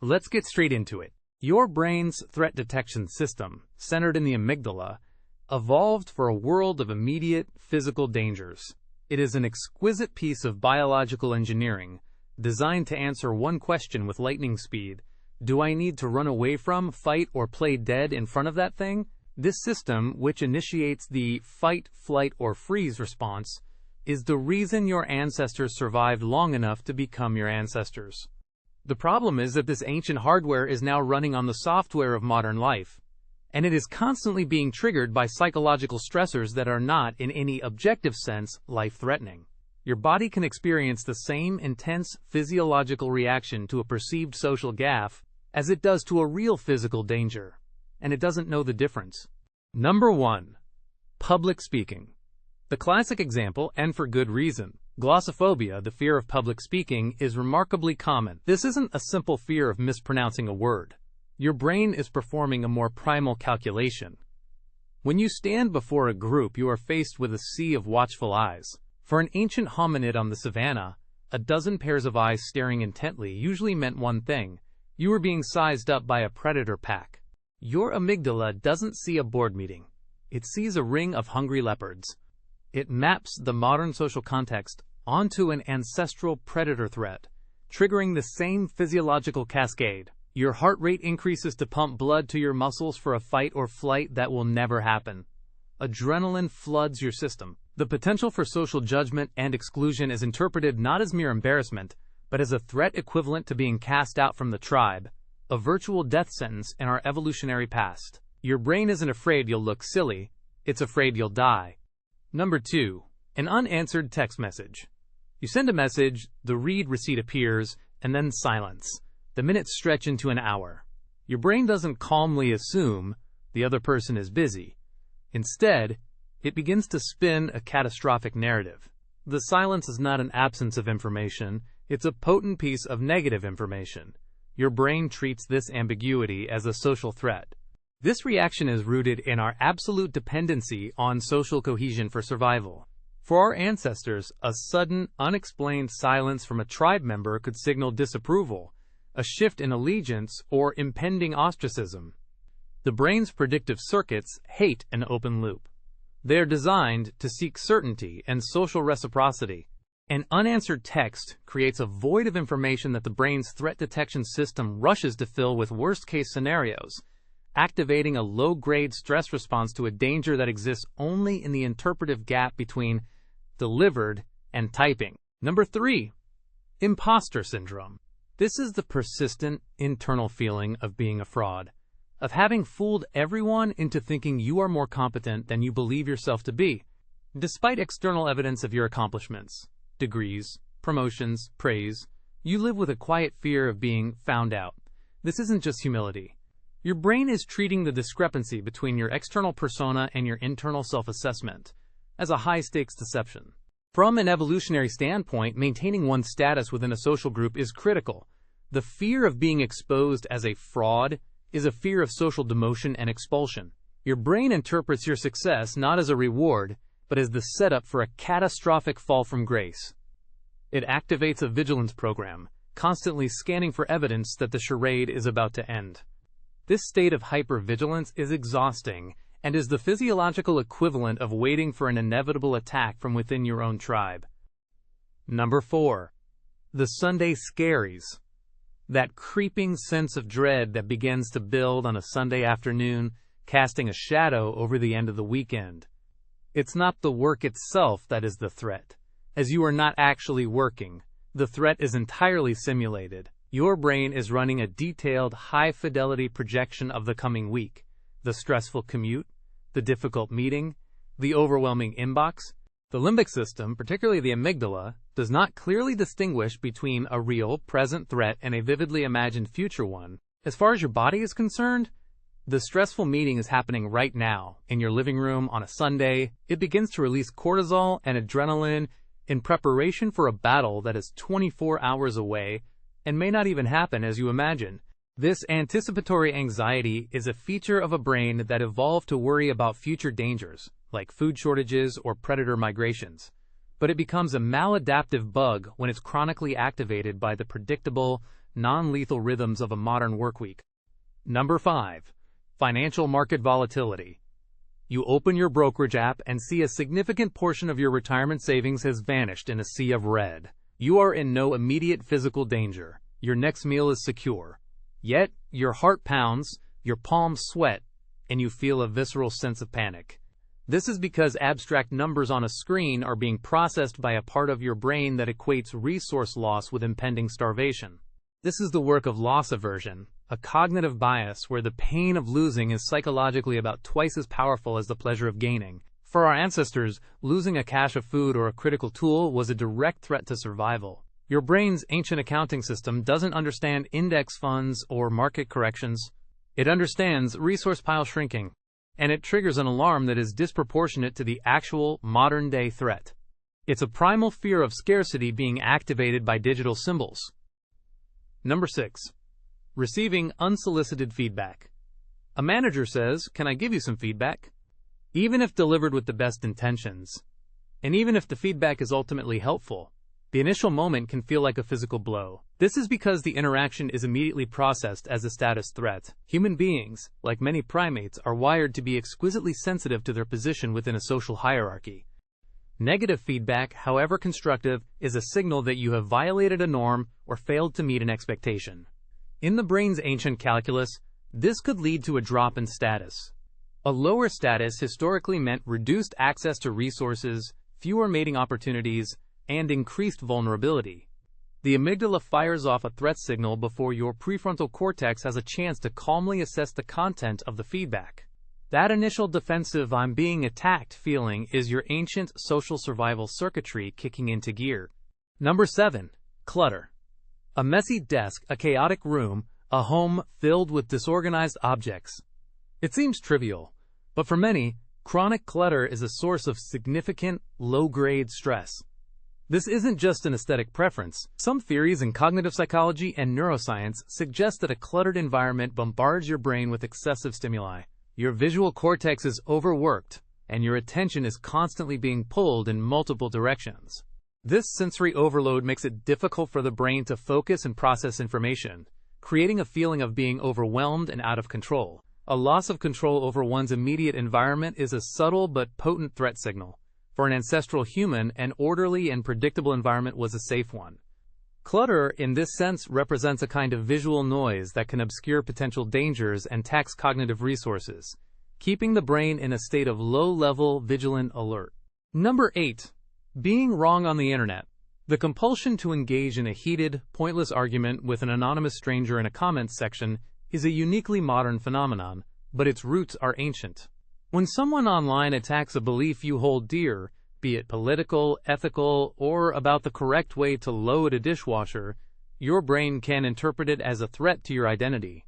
Let's get straight into it. Your brain's threat detection system, centered in the amygdala, evolved for a world of immediate physical dangers. It is an exquisite piece of biological engineering, designed to answer one question with lightning speed. Do I need to run away from, fight, or play dead in front of that thing? This system, which initiates the fight, flight, or freeze response, is the reason your ancestors survived long enough to become your ancestors. The problem is that this ancient hardware is now running on the software of modern life, and it is constantly being triggered by psychological stressors that are not, in any objective sense, life-threatening. Your body can experience the same intense physiological reaction to a perceived social gaffe as it does to a real physical danger, and it doesn't know the difference. Number 1. Public speaking. The classic example, and for good reason. Glossophobia, the fear of public speaking, is remarkably common. This isn't a simple fear of mispronouncing a word. Your brain is performing a more primal calculation. When you stand before a group, you are faced with a sea of watchful eyes. For an ancient hominid on the savannah, a dozen pairs of eyes staring intently usually meant one thing: you were being sized up by a predator pack. Your amygdala doesn't see a board meeting. It sees a ring of hungry leopards. It maps the modern social context onto an ancestral predator threat, triggering the same physiological cascade. Your heart rate increases to pump blood to your muscles for a fight or flight that will never happen. Adrenaline floods your system. The potential for social judgment and exclusion is interpreted not as mere embarrassment, but as a threat equivalent to being cast out from the tribe, a virtual death sentence in our evolutionary past. Your brain isn't afraid you'll look silly, it's afraid you'll die. Number 2. An unanswered text message. You send a message, the read receipt appears, and then silence. The minutes stretch into an hour. Your brain doesn't calmly assume the other person is busy. Instead, it begins to spin a catastrophic narrative. The silence is not an absence of information, it's a potent piece of negative information. Your brain treats this ambiguity as a social threat. This reaction is rooted in our absolute dependency on social cohesion for survival. For our ancestors, a sudden, unexplained silence from a tribe member could signal disapproval, a shift in allegiance, or impending ostracism. The brain's predictive circuits hate an open loop. They are designed to seek certainty and social reciprocity. An unanswered text creates a void of information that the brain's threat detection system rushes to fill with worst-case scenarios, activating a low-grade stress response to a danger that exists only in the interpretive gap between delivered and typing. Number 3. Imposter syndrome. This is the persistent internal feeling of being a fraud, of having fooled everyone into thinking you are more competent than you believe yourself to be. Despite external evidence of your accomplishments, degrees, promotions, praise, you live with a quiet fear of being found out. This isn't just humility. Your brain is treating the discrepancy between your external persona and your internal self-assessment as a high-stakes deception. From an evolutionary standpoint, maintaining one's status within a social group is critical. The fear of being exposed as a fraud is a fear of social demotion and expulsion. Your brain interprets your success not as a reward, but as the setup for a catastrophic fall from grace. It activates a vigilance program, constantly scanning for evidence that the charade is about to end. This state of hypervigilance is exhausting and is the physiological equivalent of waiting for an inevitable attack from within your own tribe. Number 4. The Sunday scaries. That creeping sense of dread that begins to build on a Sunday afternoon, casting a shadow over the end of the weekend. It's not the work itself that is the threat, as you are not actually working. The threat is entirely simulated. Your brain is running a detailed, high-fidelity projection of the coming week, the stressful commute, the difficult meeting, the overwhelming inbox. The limbic system, particularly the amygdala, does not clearly distinguish between a real, present threat and a vividly imagined future one. As far as your body is concerned, the stressful meeting is happening right now, in your living room on a Sunday. It begins to release cortisol and adrenaline in preparation for a battle that is 24 hours away and may not even happen as you imagine. This anticipatory anxiety is a feature of a brain that evolved to worry about future dangers, like food shortages or predator migrations. But it becomes a maladaptive bug when it's chronically activated by the predictable, non-lethal rhythms of a modern workweek. Number 5. Financial market volatility. You open your brokerage app and see a significant portion of your retirement savings has vanished in a sea of red. You are in no immediate physical danger. Your next meal is secure. Yet, your heart pounds, your palms sweat, and you feel a visceral sense of panic. This is because abstract numbers on a screen are being processed by a part of your brain that equates resource loss with impending starvation. This is the work of loss aversion, a cognitive bias where the pain of losing is psychologically about twice as powerful as the pleasure of gaining. For our ancestors, losing a cache of food or a critical tool was a direct threat to survival. Your brain's ancient accounting system doesn't understand index funds or market corrections. It understands resource pile shrinking, and it triggers an alarm that is disproportionate to the actual modern-day threat. It's a primal fear of scarcity being activated by digital symbols. Number 6. Receiving unsolicited feedback. A manager says, "Can I give you some feedback?" Even if delivered with the best intentions, and even if the feedback is ultimately helpful, the initial moment can feel like a physical blow. This is because the interaction is immediately processed as a status threat. Human beings, like many primates, are wired to be exquisitely sensitive to their position within a social hierarchy. Negative feedback, however constructive, is a signal that you have violated a norm or failed to meet an expectation. In the brain's ancient calculus, this could lead to a drop in status. A lower status historically meant reduced access to resources, fewer mating opportunities, and increased vulnerability. The amygdala fires off a threat signal before your prefrontal cortex has a chance to calmly assess the content of the feedback. That initial defensive "I'm being attacked" feeling is your ancient social survival circuitry kicking into gear. Number 7. Clutter. A messy desk, a chaotic room, a home filled with disorganized objects. It seems trivial, but for many, chronic clutter is a source of significant, low-grade stress. This isn't just an aesthetic preference. Some theories in cognitive psychology and neuroscience suggest that a cluttered environment bombards your brain with excessive stimuli. Your visual cortex is overworked, and your attention is constantly being pulled in multiple directions. This sensory overload makes it difficult for the brain to focus and process information, creating a feeling of being overwhelmed and out of control. A loss of control over one's immediate environment is a subtle but potent threat signal. For an ancestral human, an orderly and predictable environment was a safe one. Clutter, in this sense, represents a kind of visual noise that can obscure potential dangers and tax cognitive resources, keeping the brain in a state of low-level, vigilant alert. Number 8. Being wrong on the internet. The compulsion to engage in a heated, pointless argument with an anonymous stranger in a comments section is a uniquely modern phenomenon, but its roots are ancient. When someone online attacks a belief you hold dear, be it political, ethical, or about the correct way to load a dishwasher, your brain can interpret it as a threat to your identity.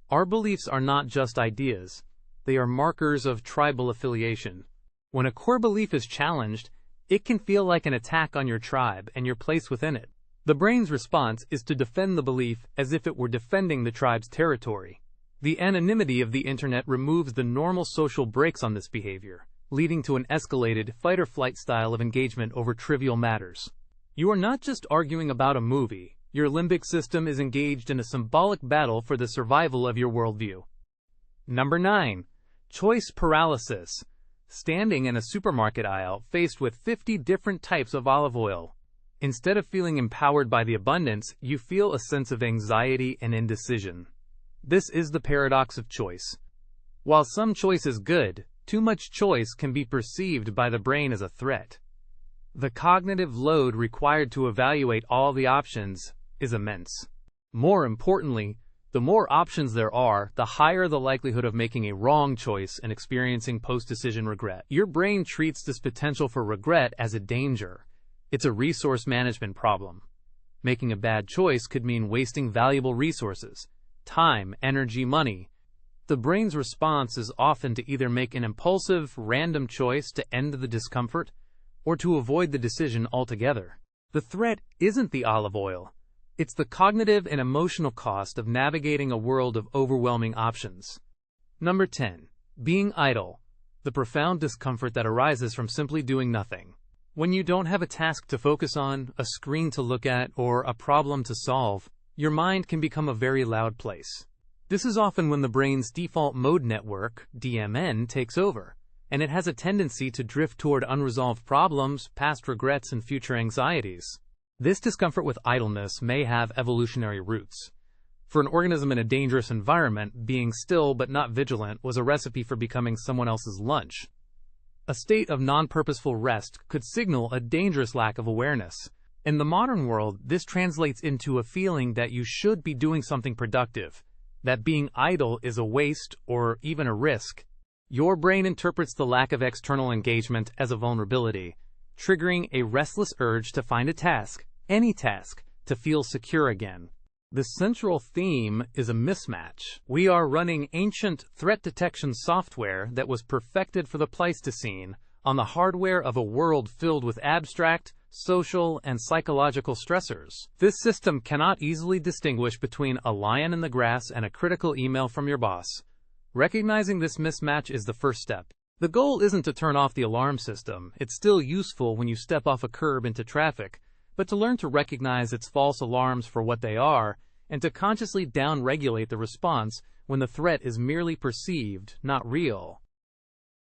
Our beliefs are not just ideas. They are markers of tribal affiliation. When a core belief is challenged, it can feel like an attack on your tribe and your place within it. The brain's response is to defend the belief as if it were defending the tribe's territory. The anonymity of the internet removes the normal social brakes on this behavior, leading to an escalated fight-or-flight style of engagement over trivial matters. You are not just arguing about a movie. Your limbic system is engaged in a symbolic battle for the survival of your worldview. Number 9. Choice paralysis. Standing in a supermarket aisle faced with 50 different types of olive oil. Instead of feeling empowered by the abundance, you feel a sense of anxiety and indecision. This is the paradox of choice. While some choice is good, too much choice can be perceived by the brain as a threat. The cognitive load required to evaluate all the options is immense. More importantly, the more options there are, the higher the likelihood of making a wrong choice and experiencing post-decision regret. Your brain treats this potential for regret as a danger. It's a resource management problem. Making a bad choice could mean wasting valuable resources, time, energy, money. The brain's response is often to either make an impulsive, random choice to end the discomfort, or to avoid the decision altogether. The threat isn't the olive oil. It's the cognitive and emotional cost of navigating a world of overwhelming options. Number 10. Being idle. The profound discomfort that arises from simply doing nothing. When you don't have a task to focus on, a screen to look at, or a problem to solve, your mind can become a very loud place. This is often when the brain's default mode network, DMN, takes over, and it has a tendency to drift toward unresolved problems, past regrets, and future anxieties. This discomfort with idleness may have evolutionary roots. For an organism in a dangerous environment, being still but not vigilant was a recipe for becoming someone else's lunch. A state of non-purposeful rest could signal a dangerous lack of awareness. In the modern world, this translates into a feeling that you should be doing something productive, that being idle is a waste or even a risk. Your brain interprets the lack of external engagement as a vulnerability, triggering a restless urge to find a task, any task, to feel secure again. The central theme is a mismatch. We are running ancient threat detection software that was perfected for the Pleistocene on the hardware of a world filled with abstract, social, and psychological stressors. This system cannot easily distinguish between a lion in the grass and a critical email from your boss. Recognizing this mismatch is the first step. The goal isn't to turn off the alarm system. It's still useful when you step off a curb into traffic, but to learn to recognize its false alarms for what they are, and to consciously down-regulate the response when the threat is merely perceived, not real.